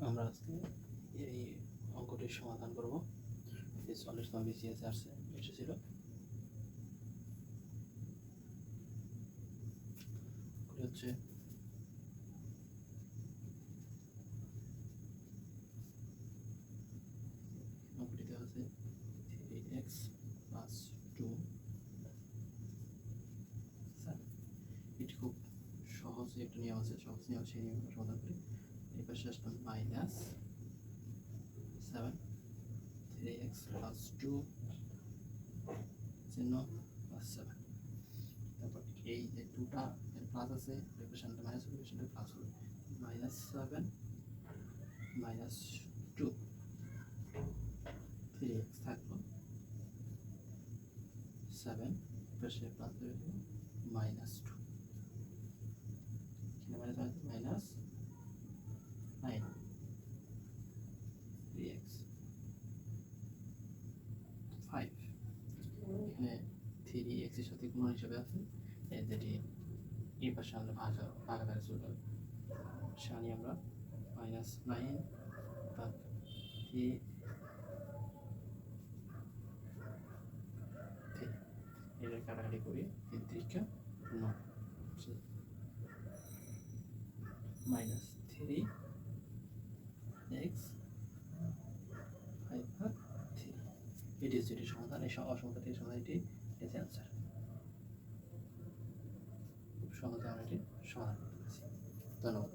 আমরা আজকে এই অঙ্কটির সমাধান করব। এই 40তম বিসিএস আসছে এসেছিল। হচ্ছে অঙ্কটিতে আছে 3x + 2 এটি খুব সহজ একটা নিয়ম আছে, সহজ নিয়ম, সেই নিয়মটা সমাধান করি। এই পাশে আসলাম -7 3x + 2 চিহ্ন +7। তারপর এই যে 2টা প্লাস আছে, রিপ্রেজেন্টটা মাইনাস হবে, রিপ্রেজেন্টটা প্লাস হবে। -7 - 2 3x থাকলো 7 পাশে প্লাস দেবে -2 এখানে মাইনাস -9 3x 5 এখানে 3x এর সাথে গুণ হিসেবে আছে, যেটি এই পাশে আমরা ভাগাকারে চলে যাবে। সানি আমরা -9 ভাগ 3 এটার কাটাকাটি করি, 3 3 9 -3x 5/3। এটি হচ্ছে এটির সমাধান। এই অসমাধানটির সমাধান এটি অ্যান্সার। খুব সহজে আমরা এটি সমাধান করতে পারছি। ধন্যবাদ।